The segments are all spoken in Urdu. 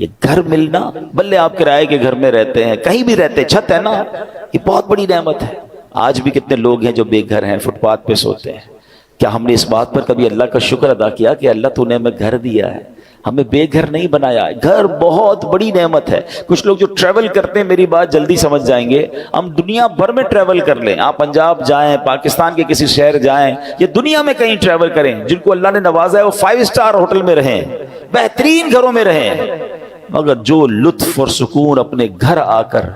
یہ گھر ملنا، بلے آپ کرائے کے گھر میں رہتے ہیں، کہیں بھی رہتے، چھت ہے نا، یہ بہت بڑی نعمت ہے۔ آج بھی کتنے لوگ ہیں جو بے گھر ہیں، فٹ پاتھ پہ سوتے ہیں۔ کیا ہم نے اس بات پر کبھی اللہ کا شکر ادا کیا کہ اللہ تو نے ہمیں گھر دیا ہے، ہمیں بے گھر نہیں بنایا؟ گھر بہت بڑی نعمت ہے۔ کچھ لوگ جو ٹریول کرتے ہیں، میری بات جلدی سمجھ جائیں گے، ہم دنیا بھر میں ٹریول کر لیں، آپ پنجاب جائیں، پاکستان کے کسی شہر جائیں، یا دنیا میں کہیں ٹریول کریں، جن کو اللہ نے نوازا ہے وہ 5 اسٹار ہوٹل میں رہیں، بہترین گھروں میں رہیں، مگر جو لطف اور سکون اپنے گھر آ کر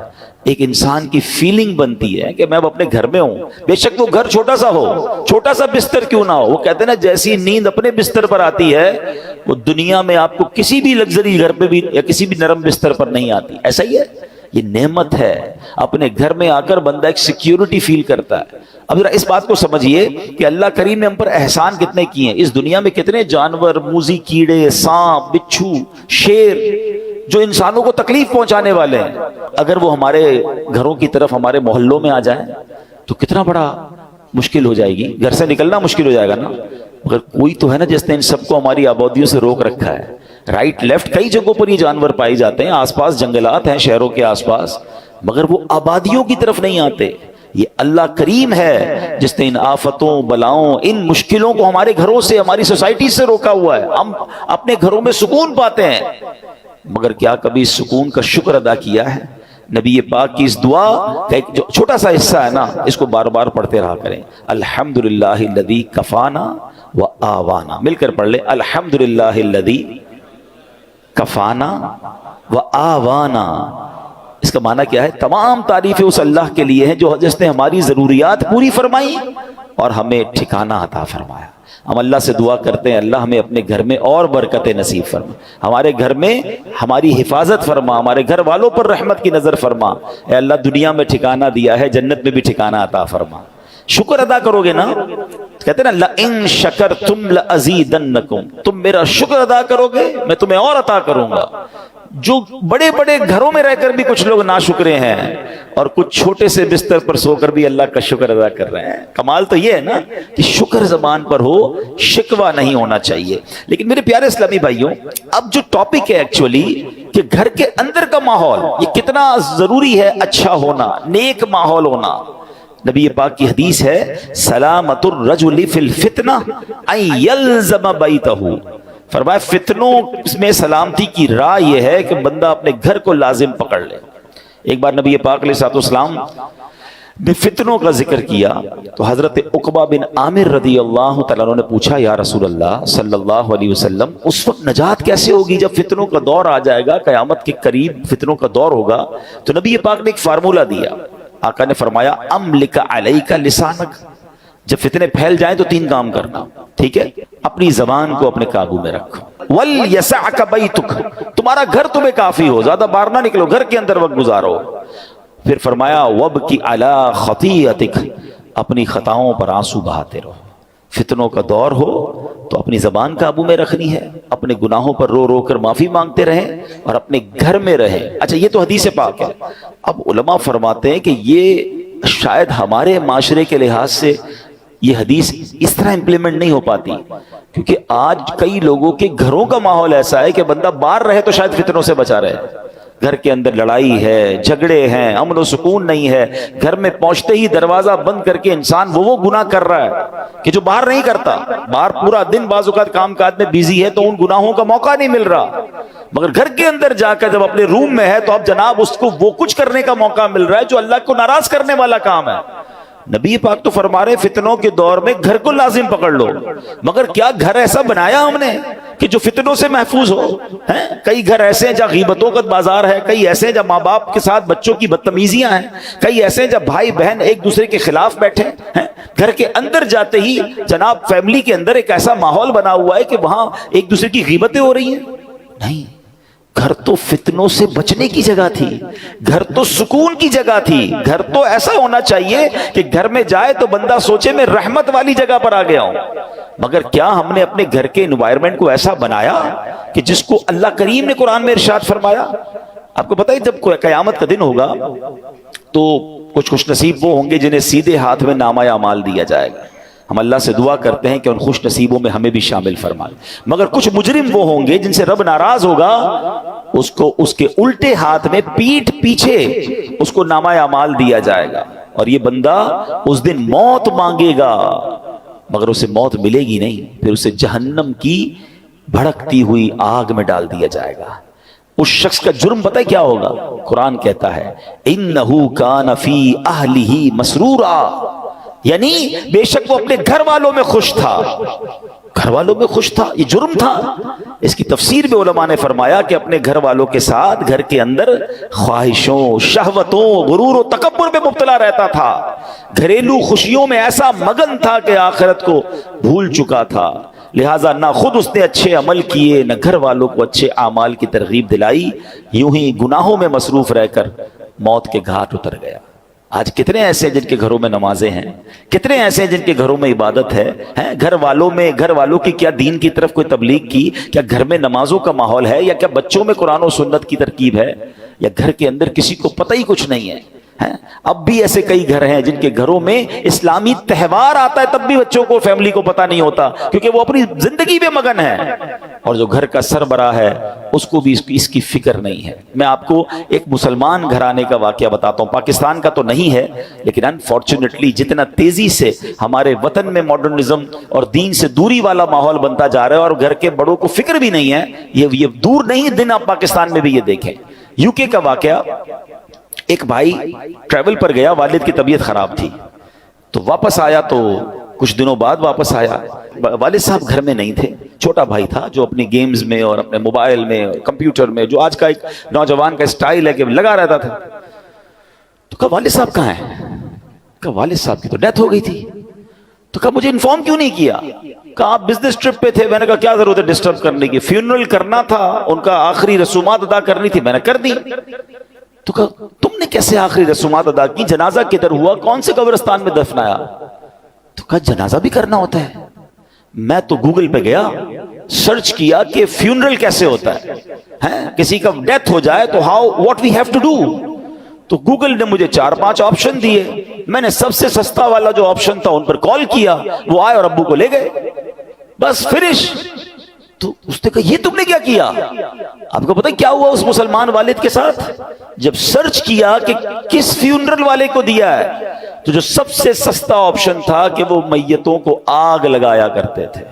ایک انسان کی فیلنگ بنتی ہے کہ میں اب اپنے گھر میں ہوں، بے شک وہ گھر چھوٹا سا ہو، چھوٹا سا بستر کیوں نہ ہو، وہ کہتے ہیں نا جیسی نیند اپنے بستر پر آتی ہے وہ دنیا میں آپ کو کسی بھی لگژری گھر پہ بھی یا کسی بھی نرم بستر پر نہیں آتی۔ ایسا ہی ہے، یہ نعمت ہے۔ اپنے گھر میں آ کر بندہ ایک سیکیورٹی فیل کرتا ہے۔ اب ذرا اس بات کو سمجھیے کہ اللہ کریم نے ہم پر احسان کتنے کیے ہیں۔ اس دنیا میں کتنے جانور، موذی کیڑے، سانپ، بچھو، شیر، جو انسانوں کو تکلیف پہنچانے والے ہیں، اگر وہ ہمارے گھروں کی طرف، ہمارے محلوں میں آ جائیں تو کتنا بڑا مشکل ہو جائے گی، گھر سے نکلنا مشکل ہو جائے گا نا۔ مگر کوئی تو ہے نا جس نے ان سب کو ہماری آبادیوں سے روک رکھا ہے۔ رائٹ لیفٹ کئی جگہوں پر یہ جانور پائے جاتے ہیں، آس پاس جنگلات ہیں شہروں کے آس پاس، مگر وہ آبادیوں کی طرف نہیں آتے۔ یہ اللہ کریم ہے جس نے ان آفتوں، بلاؤں، ان مشکلوں کو ہمارے گھروں سے، ہماری سوسائٹی سے روکا ہوا ہے۔ ہم اپنے گھروں میں سکون پاتے ہیں، مگر کیا کبھی اس سکون کا شکر ادا کیا ہے؟ نبی پاک کی اس دعا کا ایک جو چھوٹا سا حصہ ہے نا، اس کو بار بار پڑھتے رہا کریں۔ الحمدللہ الذی کفانا و آوانا، مل کر پڑھ لیں، الحمدللہ الذی کفانا و آوانا۔ اس کا معنی کیا ہے؟ تمام تعریفیں اس اللہ کے لیے ہیں جو جس نے ہماری ضروریات پوری فرمائی اور ہمیں ٹھکانہ عطا فرمایا۔ ہم اللہ سے دعا کرتے ہیں، اللہ ہمیں اپنے گھر میں اور برکت نصیب فرما، ہمارے گھر میں ہماری حفاظت فرما، ہمارے گھر والوں پر رحمت کی نظر فرما۔ اے اللہ دنیا میں ٹھکانہ دیا ہے، جنت میں بھی ٹھکانہ عطا فرما۔ شکر ادا کرو گے نا، کہتے ہیں نا لَإِن شَكَرْتُمْ لَأَزِيدَنَّكُمْ، تم میرا شکر ادا کرو گے میں تمہیں اور عطا کروں گا۔ جو بڑے بڑے گھروں میں رہ کر بھی کچھ لوگ ناشکرے ہیں اور کچھ چھوٹے سے بستر پر سو کر بھی اللہ کا شکر ادا کر رہے ہیں۔ کمال تو یہ ہے نا کہ شکر زبان پر ہو، شکوہ نہیں ہونا چاہیے۔ لیکن میرے پیارے اسلامی بھائیوں، اب جو ٹاپک ہے ایکچولی کہ گھر کے اندر کا ماحول یہ کتنا ضروری ہے، اچھا ہونا، نیک ماحول ہونا۔ نبی پاک کی حدیث ہے سلامت الرجل فی الفتنہ ان یلزم بیتہ، فرمایا فتنوں میں سلامتی کی راہ یہ ہے کہ بندہ اپنے گھر کو لازم پکڑ لے۔ ایک بار نبی پاک علیہ الصلوۃ والسلام نے فتنوں کا ذکر کیا تو حضرت عقبہ بن عامر رضی اللہ تعالیٰ عنہ نے پوچھا یا رسول اللہ صلی اللہ علیہ وسلم، اس وقت نجات کیسے ہوگی جب فتنوں کا دور آ جائے گا، قیامت کے قریب فتنوں کا دور ہوگا؟ تو نبی پاک نے ایک فارمولہ دیا، آقا نے فرمایا املک علیک لسانک، جب فتنے پھیل جائیں تو 3 کام کرنا، ٹھیک ہے؟ اپنی زبان کو اپنے قابو میں رکھو، وَلْيَسَعْكَ بَيْتُكَ، تمہارا گھر تمہیں کافی ہو، زیادہ باہر نہ نکلو، گھر کے اندر وقت گزارو۔ پھر فرمایا وَبْكِ عَلَىٰ خَطِيئَتِكَ، اپنی خطاؤں پر آنسو بہاتے رہو۔ فتنوں کا دور ہو تو اپنی زبان قابو میں رکھنی ہے، اپنے گناہوں پر رو رو کر معافی مانگتے رہیں اور اپنے گھر میں رہیں۔ اچھا یہ تو حدیث پاک ہے۔ اب علماء فرماتے ہیں کہ یہ شاید ہمارے معاشرے کے لحاظ سے یہ حدیث اس طرح امپلیمنٹ نہیں ہو پاتی، کیونکہ آج کئی لوگوں کے گھروں کا ماحول ایسا ہے کہ بندہ باہر رہے تو شاید فتنوں سے بچا رہے، گھر کے اندر لڑائی ہے، جھگڑے ہیں، امن و سکون نہیں ہے، گھر میں پہنچتے ہی دروازہ بند کر کے انسان وہ گناہ کر رہا ہے کہ جو باہر نہیں کرتا، باہر پورا دن بعض اوقات کام کاج میں بیزی ہے تو ان گناہوں کا موقع نہیں مل رہا، مگر گھر کے اندر جا کر جب اپنے روم میں ہے تو اب جناب اس کو وہ کچھ کرنے کا موقع مل رہا ہے جو اللہ کو ناراض کرنے والا کام ہے۔ نبی پاک تو فرما رہے فتنوں کے دور میں گھر کو لازم پکڑ لو، مگر کیا گھر ایسا بنایا ہم نے کہ جو فتنوں سے محفوظ ہو؟ کئی گھر ایسے ہیں جہاں غیبتوں کا بازار ہے، کئی ایسے ہیں جہاں ماں باپ کے ساتھ بچوں کی بدتمیزیاں ہیں، کئی ایسے ہیں جہاں بھائی بہن ایک دوسرے کے خلاف بیٹھے ہیں۔ گھر کے اندر جاتے ہی جناب فیملی کے اندر ایک ایسا ماحول بنا ہوا ہے کہ وہاں ایک دوسرے کی غیبتیں ہو رہی ہیں۔ نہیں، گھر تو فتنوں سے بچنے کی جگہ تھی، گھر تو سکون کی جگہ تھی، گھر تو ایسا ہونا چاہیے کہ گھر میں جائے تو بندہ سوچے میں رحمت والی جگہ پر آ گیا ہوں۔ مگر کیا ہم نے اپنے گھر کے انوائرمنٹ کو ایسا بنایا کہ جس کو اللہ کریم نے قرآن میں ارشاد فرمایا؟ آپ کو پتہ ہے جب قیامت کا دن ہوگا تو کچھ خوش نصیب وہ ہوں گے جنہیں سیدھے ہاتھ میں نامہ اعمال دیا جائے گا، ہم اللہ سے دعا کرتے ہیں کہ ان خوش نصیبوں میں ہمیں بھی شامل فرمائے. مگر کچھ مجرم وہ ہوں گے جن سے رب ناراض ہوگا, اس کو اس کے الٹے ہاتھ میں پیٹھ پیچھے اس کو نامہ اعمال دیا جائے گا, اور یہ بندہ اس دن موت مانگے گا مگر اسے موت ملے گی نہیں, پھر اسے جہنم کی بھڑکتی ہوئی آگ میں ڈال دیا جائے گا. اس شخص کا جرم پتہ ہے کیا ہوگا؟ قرآن کہتا ہے انہو کان فی اہلہ مسرورا, یعنی بے شک وہ اپنے گھر والوں میں خوش تھا. گھر والوں میں خوش تھا, یہ جرم تھا. اس کی تفسیر میں علماء نے فرمایا کہ اپنے گھر والوں کے ساتھ گھر کے اندر خواہشوں, شہوتوں, غرور و تکبر میں مبتلا رہتا تھا. گھریلو خوشیوں میں ایسا مگن تھا کہ آخرت کو بھول چکا تھا. لہٰذا نہ خود اس نے اچھے عمل کیے, نہ گھر والوں کو اچھے اعمال کی ترغیب دلائی, یوں ہی گناہوں میں مصروف رہ کر موت کے گھاٹ اتر گیا. آج کتنے ایسے ہیں جن کے گھروں میں نمازیں ہیں, کتنے ایسے ہیں جن کے گھروں میں عبادت ہے, گھر والوں کی کیا دین کی طرف کوئی تبلیغ کی, کیا گھر میں نمازوں کا ماحول ہے, یا کیا بچوں میں قرآن و سنت کی ترکیب ہے, یا گھر کے اندر کسی کو پتہ ہی کچھ نہیں ہے. اب بھی ایسے کئی گھر ہیں جن کے گھروں میں اسلامی تہوار آتا ہے تب بھی بچوں کو, فیملی کو پتہ نہیں ہوتا, کیونکہ وہ اپنی زندگی میں مگن ہے. اور جو گھر کا سربراہ ہے اس کو بھی اس کی فکر نہیں ہے. میں آپ کو ایک مسلمان گھرانے کا واقعہ بتاتا ہوں, پاکستان کا تو نہیں ہے, لیکن انفارچونیٹلی جتنا تیزی سے ہمارے وطن میں ماڈرنزم اور دین سے دوری والا ماحول بنتا جا رہا ہے, اور گھر کے بڑوں کو فکر بھی نہیں ہے, یہ دور نہیں دن آپ پاکستان میں بھی یہ دیکھیں. یو کے کا واقعہ, ایک بھائی ٹریول پر گیا, والد کی طبیعت خراب تھی, تو واپس آیا, تو کچھ دنوں بعد واپس آیا, والد صاحب گھر میں نہیں تھے. چھوٹا بھائی تھا جو اپنی گیمز میں اور اپنے موبائل میں, کمپیوٹر میں, جو آج کا ایک نوجوان کا سٹائل ہے کہ لگا رہتا تھا. تو کہا والد صاحب کہاں ہیں؟ کہا والد صاحب کی تو ڈیتھ ہو گئی تھی. تو کہا مجھے انفارم کیوں نہیں کیا؟ کہا آپ بزنس ٹرپ پہ تھے. میں نے کہا کیا ضرورت ہے ڈسٹرب کرنے کی, فیونرل کرنا تھا, ان کا آخری رسومات ادا کرنی تھی, میں نے کر دی. تو کہا تم نے کیسے آخری رسومات ادا کی, جنازہ کدھر ہوا, کون سے قبرستان میں دفنایا؟ تو کہا جنازہ بھی کرنا ہوتا ہے. میں تو گوگل پہ گیا, سرچ کیا کہ فیونرل کیسے ہوتا ہے, کسی کا ڈیتھ ہو جائے تو what we have to do. تو گوگل نے مجھے 4-5 آپشن دیے, میں نے سب سے سستا والا جو آپشن تھا ان پر کال کیا, وہ آئے اور ابو کو لے گئے, بس فنش. تو اس نے کہا یہ تم نے کیا کیا؟ آپ کو پتہ کیا ہوا اس مسلمان والد کے ساتھ؟ جب سرچ کیا کہ کس فیونرل والے کو دیا ہے, تو جو سب سے سستا آپشن تھا کہ وہ میتوں کو آگ لگایا کرتے تھے.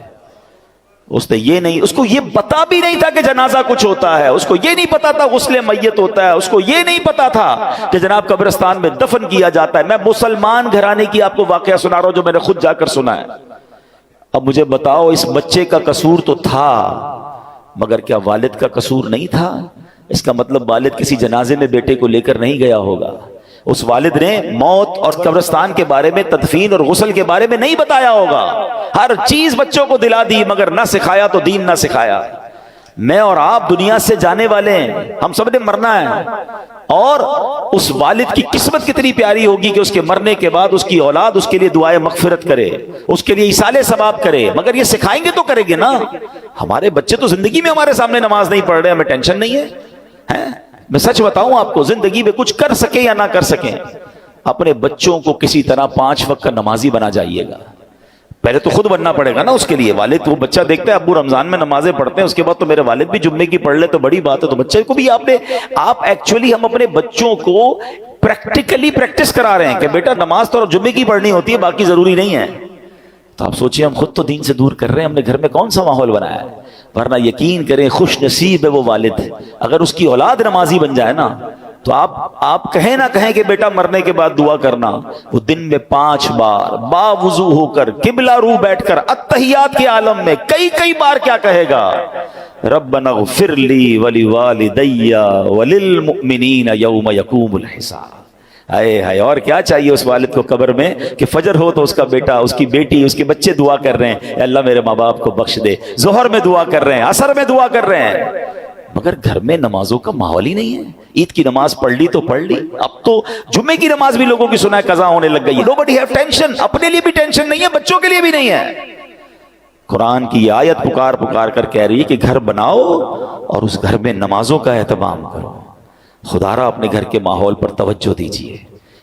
اس نے یہ نہیں, اس کو یہ پتا بھی نہیں تھا کہ جنازہ کچھ ہوتا ہے, اس کو یہ نہیں پتا تھا غسل میت ہوتا ہے, اس کو یہ نہیں پتا تھا کہ جناب قبرستان میں دفن کیا جاتا ہے. میں مسلمان گھرانے کی آپ کو واقعہ سنا رہا ہوں جو میں نے خود جا کر سنا ہے. اب مجھے بتاؤ, اس بچے کا قصور تو تھا, مگر کیا والد کا قصور نہیں تھا؟ اس کا مطلب والد کسی جنازے میں بیٹے کو لے کر نہیں گیا ہوگا. اس والد نے موت اور قبرستان کے بارے میں, تدفین اور غسل کے بارے میں نہیں بتایا ہوگا. ہر چیز بچوں کو دلا دی, مگر نہ سکھایا تو دین نہ سکھایا. میں اور آپ دنیا سے جانے والے ہیں, ہم سب نے مرنا ہے, اور اس والد کی قسمت کتنی پیاری ہوگی کہ اس کے مرنے کے بعد اس کی اولاد اس کے لیے دعائے مغفرت کرے, اس کے لیے ایصال ثواب کرے. مگر یہ سکھائیں گے تو کریں گے نا. ہمارے بچے تو زندگی میں ہمارے سامنے نماز نہیں پڑھ رہے, ہمیں ٹینشن نہیں ہے. میں سچ بتاؤں آپ کو, زندگی میں کچھ کر سکیں یا نہ کر سکیں, اپنے بچوں کو کسی طرح 5 وقت کا نمازی بنا جائیے گا. پہلے تو خود بننا پڑے گا نا اس کے لیے. والد وہ بچہ دیکھتا ہے ابو رمضان میں نمازیں پڑھتے ہیں, اس کے بعد تو میرے والد بھی جمعے کی پڑھ لے تو بڑی بات ہے. تو بچے کو بھی آپ ایکچولی ہم اپنے بچوں کو پریکٹیکلی پریکٹس کرا رہے ہیں کہ بیٹا نماز تو جمعے کی پڑھنی ہوتی ہے, باقی ضروری نہیں ہے. تو آپ سوچئے ہم خود تو دین سے دور کر رہے ہیں, ہم نے گھر میں کون سا ماحول بنایا ہے. ورنہ یقین کریں خوش نصیب ہے وہ والد, اگر اس کی اولاد نمازی بن جائے نا, تو آپ کہیں نہ کہیں کہ بیٹا مرنے کے بعد دعا کرنا, وہ دن میں 5 بار باوضو ہو کر قبلہ رو بیٹھ کر التحیات کے عالم میں کئی بار کیا کہے گا, ربنا اغفر لی ولوالدی وللمؤمنین یوم یقوم الحساب. ہائے, اور کیا چاہیے اس والد کو قبر میں کہ فجر ہو تو اس کا بیٹا, اس کی بیٹی, اس کے بچے دعا کر رہے ہیں, اے اللہ میرے ماں باپ کو بخش دے. ظہر میں دعا کر رہے ہیں, عصر میں دعا کر رہے ہیں, مگر گھر میں نمازوں کا ماحول ہی نہیں ہے. عید کی نماز پڑھ لی تو پڑھ لی, اب تو جمعے کی نماز بھی لوگوں کی سنا ہے قضا ہونے لگ گئی ہے. Nobody have tension, اپنے لیے بھی ٹینشن نہیں ہے, بچوں کے لیے بھی نہیں ہے. قرآن کی یہ آیت پکار کر کہہ رہی ہے کہ گھر بناؤ اور اس گھر میں نمازوں کا اہتمام کرو. خدا را اپنے گھر کے ماحول پر توجہ دیجیے.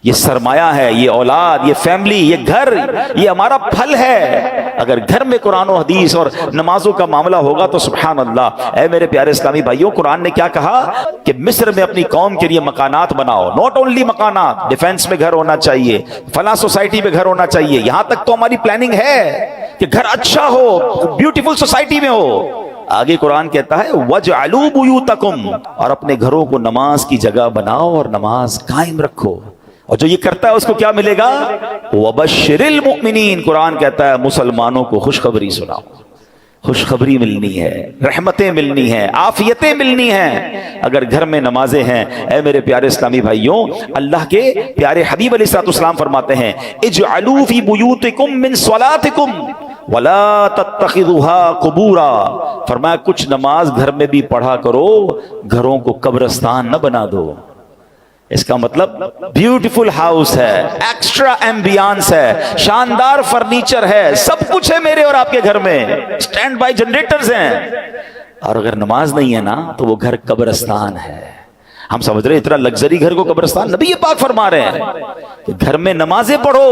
یہ سرمایہ ہے، یہ اولاد، یہ فیملی، یہ گھر، یہ ہمارا پھل ہے۔ اگر گھر میں قرآن و حدیث اور نمازوں کا معاملہ ہوگا تو سبحان اللہ۔ اے میرے پیارے اسلامی بھائیوں، قرآن نے کیا کہا کہ مصر میں اپنی قوم کے لیے مکانات بناؤ، ناٹ اونلی مکانات، ڈیفنس میں گھر ہونا چاہیے، فلاں سوسائٹی میں گھر ہونا چاہیے، یہاں تک تو ہماری پلاننگ ہے کہ گھر اچھا ہو، بیوٹیفل سوسائٹی میں ہو۔ آگے قرآن کہتا ہے وَجْعَلُوا بُيُوتَكُمْ، اور اپنے گھروں کو نماز کی جگہ بناؤ اور نماز قائم رکھو، اور جو یہ کرتا ہے اس کو کیا ملے گا؟ وَبَشِّرِ الْمُؤْمِنِينَ، قرآن کہتا ہے مسلمانوں کو خوشخبری سناؤ، خوشخبری ملنی ہے، رحمتیں ملنی ہیں، عافیتیں ملنی ہیں اگر گھر میں نمازیں ہیں۔ اے میرے پیارے اسلامی بھائیوں، اللہ کے پیارے حبیب علیہ الصلوۃ والسلام فرماتے ہیں اجعلوا فی بیوتکم من صلاتکم ولا تتخذوها قبورا، فرمایا کچھ نماز گھر میں بھی پڑھا کرو، گھروں کو قبرستان نہ بنا دو۔ اس کا مطلب بیوٹیفل ہاؤس ہے، ایکسٹرا ایمبیانس ہے، شاندار فرنیچر ہے، سب کچھ ہے میرے اور آپ کے گھر میں، سٹینڈ بائی جنریٹرز ہیں، اور اگر نماز نہیں ہے نا تو وہ گھر قبرستان ہے۔ ہم سمجھ رہے ہیں اتنا لگژری گھر کو قبرستان، نبی پاک فرما رہے ہیں کہ گھر میں نمازیں پڑھو۔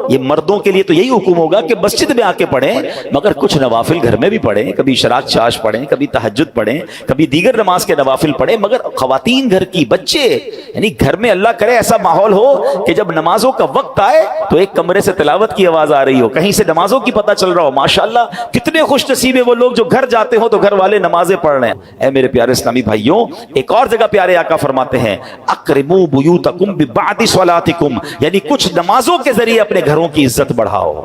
یہ مردوں کے لیے تو یہی حکم ہوگا کہ مسجد میں آ کے پڑھیں، مگر کچھ نوافل گھر میں بھی پڑھیں، کبھی اشراق چاش پڑھیں، کبھی تہجد پڑھیں، کبھی دیگر نماز کے نوافل پڑھیں، مگر خواتین گھر کی، بچے، یعنی گھر میں اللہ کرے ایسا ماحول ہو کہ جب نمازوں کا وقت آئے تو ایک کمرے سے تلاوت کی آواز آ رہی ہو، کہیں سے نمازوں کی پتہ چل رہا ہو۔ ماشاءاللہ کتنے خوش نصیب ہیں وہ لوگ جو گھر جاتے ہوں تو گھر والے نمازیں پڑھ رہے ہیں۔ اے میرے پیارے اسلامی بھائیوں، ایک اور جگہ پیارے آقا فرماتے ہیں اقربوا بیوتکم ببعد صلاتکم، یعنی کچھ نمازوں کے ذریعے اپنے گھروں کی عزت بڑھاؤ۔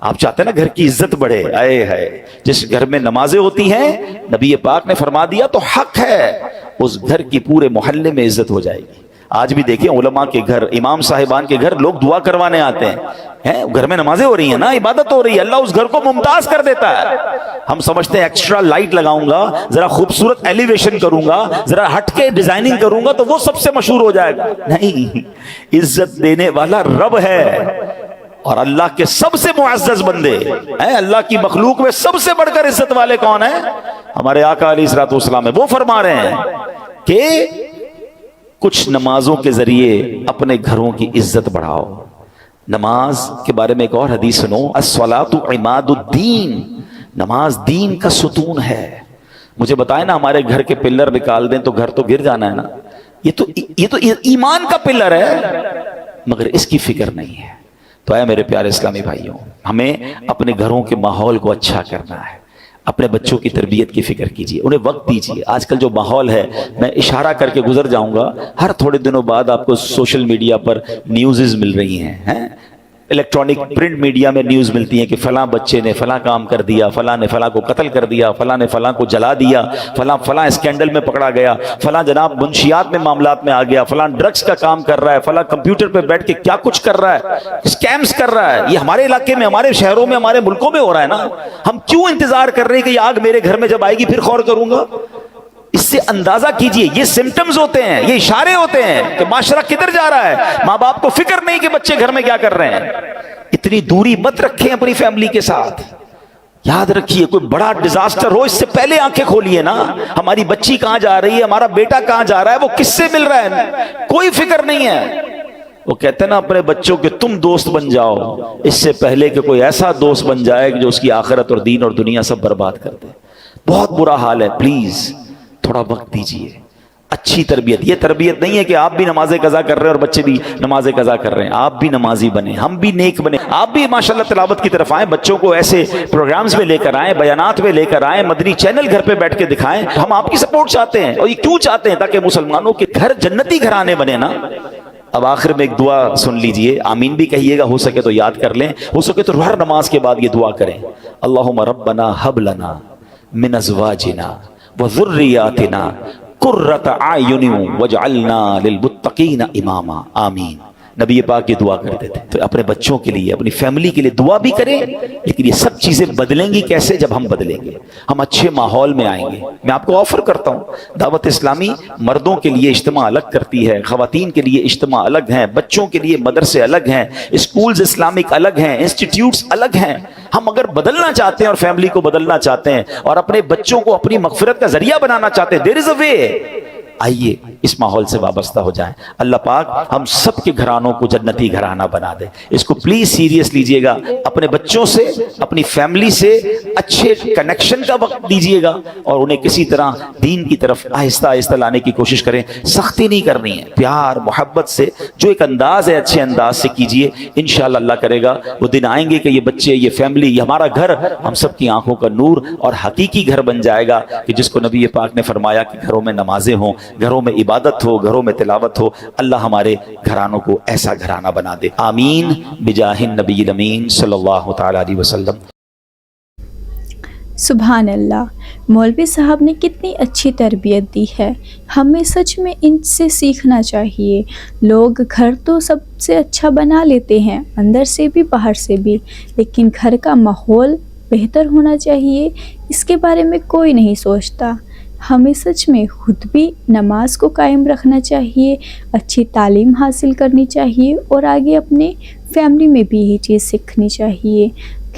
آپ چاہتے ہیں نا گھر کی عزت بڑھے، اے ہے جس گھر میں نمازیں ہوتی ہیں نبی پاک نے فرما دیا تو حق ہے اس گھر کی پورے محلے میں عزت ہو جائے گی۔ آج بھی دیکھیں علماء کے گھر، امام صاحبان کے گھر لوگ دعا کروانے آتے ہیں، گھر میں نمازیں ہو رہی ہیں نا، عبادت ہو رہی ہے، اللہ اس گھر کو ممتاز کر دیتا ہے۔ ہم سمجھتے ہیں ایکسٹرا لائٹ لگاؤں گا، ذرا خوبصورت ایلیویشن کروں گا، ذرا ہٹ کے ڈیزائننگ کروں گا تو وہ سب سے مشہور ہو جائے گا، نہیں، عزت دینے والا رب ہے، اور اللہ کے سب سے معزز بندے ہیں، اللہ کی مخلوق میں سب سے بڑھ کر عزت والے کون ہیں؟ ہمارے آقا علیہ الصلوۃ والسلام ہیں۔ وہ فرما رہے ہیں کہ کچھ نمازوں کے ذریعے اپنے گھروں کی عزت بڑھاؤ۔ نماز کے بارے میں ایک اور حدیث سنو، الصلاۃ عماد الدین، نماز دین کا ستون ہے۔ مجھے بتائیں نا ہمارے گھر کے پلر نکال دیں تو گھر تو گر جانا ہے نا، یہ تو ایمان کا پلر ہے، مگر اس کی فکر نہیں ہے۔ تو اے میرے پیارے اسلامی بھائیوں، ہمیں اپنے گھروں کے ماحول کو اچھا کرنا ہے، اپنے بچوں کی تربیت کی فکر کیجیے، انہیں وقت دیجیے۔ آج کل جو ماحول ہے، میں اشارہ کر کے گزر جاؤں گا، ہر تھوڑے دنوں بعد آپ کو سوشل میڈیا پر نیوزز مل رہی ہیں، الیکٹرانک پرنٹ میڈیا میں نیوز ملتی ہیں کہ فلاں بچے نے فلاں کام کر دیا، فلاں نے فلاں کو قتل کر دیا، فلاں نے فلاں کو جلا دیا، فلاں اسکینڈل میں پکڑا گیا، فلاں جناب منشیات میں معاملات میں آ گیا، فلاں ڈرگز کا کام کر رہا ہے، فلاں کمپیوٹر پہ بیٹھ کے کیا کچھ کر رہا ہے، اسکیمز کر رہا ہے۔ یہ ہمارے علاقے میں، ہمارے شہروں میں، ہمارے ملکوں میں ہو رہا ہے نا، ہم کیوں انتظار کر رہے ہیں کہ یہ آگ میرے گھر میں جب آئے گی پھر غور کروں گا؟ اس سے اندازہ کیجئے، یہ سمٹمز ہوتے ہیں، یہ اشارے ہوتے ہیں کہ معاشرہ کدھر جا رہا ہے۔ ماں باپ کو فکر نہیں کہ بچے گھر میں کیا کر رہے ہیں۔ اتنی دوری مت رکھیں اپنی فیملی کے ساتھ، یاد رکھیے کوئی بڑا ڈیزاسٹر ہو اس سے پہلے آنکھیں کھولیے نا، ہماری بچی کہاں جا رہی ہے، ہمارا بیٹا کہاں جا رہا ہے، وہ کس سے مل رہا ہے، کوئی فکر نہیں ہے۔ وہ کہتے ہیں نا اپنے بچوں کے تم دوست بن جاؤ اس سے پہلے کہ کوئی ایسا دوست بن جائے جو اس کی آخرت اور دین اور دنیا سب برباد کر دے۔ بہت برا حال ہے، پلیز تھوڑا وقت دیجیے۔ اچھی تربیت، یہ تربیت نہیں ہے کہ آپ بھی نماز قضا کر رہے ہیں اور بچے بھی نماز قضا کر رہے ہیں، آپ بھی نمازی بنیں، ہم بھی نیک بنیں، آپ بھی ماشاءاللہ تلاوت کی طرف آئیں، بچوں کو ایسے پروگرامز میں لے کر آئیں، بیانات میں لے کر آئیں، مدنی چینل گھر پہ بیٹھ کے دکھائیں۔ ہم آپ کی سپورٹ چاہتے ہیں، اور یہ کیوں چاہتے ہیں؟ تاکہ مسلمانوں کے گھر جنتی گھرانے بنے نا۔ اب آخر میں ایک دعا سن لیجئے، آمین بھی کہیے گا، ہو سکے تو یاد کر لیں، ہو سکے تو ہر نماز کے بعد یہ دعا کریں، اللہم ربنا ہب لنا من ازواجنا وذریاتنا قرۃ اعین واجعلنا للمتقین اماما، آمین۔ نبی پاک یہ دعا کرتے تھے۔ تو اپنے بچوں کے لیے، اپنی فیملی کے لیے دعا بھی کریں، لیکن یہ سب چیزیں بدلیں گی کیسے؟ جب ہم بدلیں گے، ہم اچھے ماحول میں آئیں گے۔ میں آپ کو آفر کرتا ہوں، دعوت اسلامی مردوں کے لیے اجتماع الگ کرتی ہے، خواتین کے لیے اجتماع الگ ہیں، بچوں کے لیے مدرسے الگ ہیں، اسکولز اسلامک الگ ہیں، انسٹیٹیوٹس الگ ہیں۔ ہم اگر بدلنا چاہتے ہیں اور فیملی کو بدلنا چاہتے ہیں اور اپنے بچوں کو اپنی مغفرت کا ذریعہ بنانا چاہتے ہیں، دیر از اے وے۔ آئیے اس ماحول سے وابستہ ہو جائیں. اللہ پاک ہم سب کے گھرانوں کو جنتی گھرانہ بنا دے. اس کو پلیز سیریس لیجئے گا. اپنے بچوں سے، اپنی فیملی سے اچھے کنیکشن کا وقت دیجئے گا اور انہیں کسی طرح دین کی طرف آہستہ آہستہ لانے کی کوشش کریں. سختی نہیں کرنی ہے، پیار محبت سے جو ایک انداز ہے اچھے انداز سے کیجئے. انشاءاللہ اللہ کرے گا وہ دن آئیں گے کہ یہ بچے، یہ فیملی، یہ ہمارا گھر ہم سب کی آنکھوں کا نور اور حقیقی گھر بن جائے گا، کہ جس کو نبی پاک نے فرمایا کہ گھروں میں نمازیں ہوں، گھروں میں عبادت ہو، گھروں میں تلاوت ہو. اللہ ہمارے گھرانوں کو ایسا گھرانہ بنا دے. آمین بجاہ النبی الامین صلی اللہ تعالی علیہ وسلم. سبحان اللہ، مولوی صاحب نے کتنی اچھی تربیت دی ہے. ہمیں سچ میں ان سے سیکھنا چاہیے. لوگ گھر تو سب سے اچھا بنا لیتے ہیں، اندر سے بھی باہر سے بھی، لیکن گھر کا ماحول بہتر ہونا چاہیے، اس کے بارے میں کوئی نہیں سوچتا. ہمیں سچ میں خود بھی نماز کو قائم رکھنا چاہیے، اچھی تعلیم حاصل کرنی چاہیے اور آگے اپنے فیملی میں بھی یہی چیز سیکھنی چاہیے.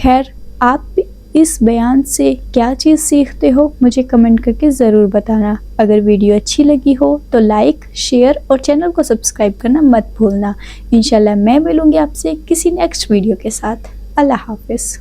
خیر، آپ اس بیان سے کیا چیز سیکھتے ہو مجھے کمنٹ کر کے ضرور بتانا. اگر ویڈیو اچھی لگی ہو تو لائک، شیئر اور چینل کو سبسکرائب کرنا مت بھولنا. انشاءاللہ میں ملوں گی آپ سے کسی نیکسٹ ویڈیو کے ساتھ. اللہ حافظ.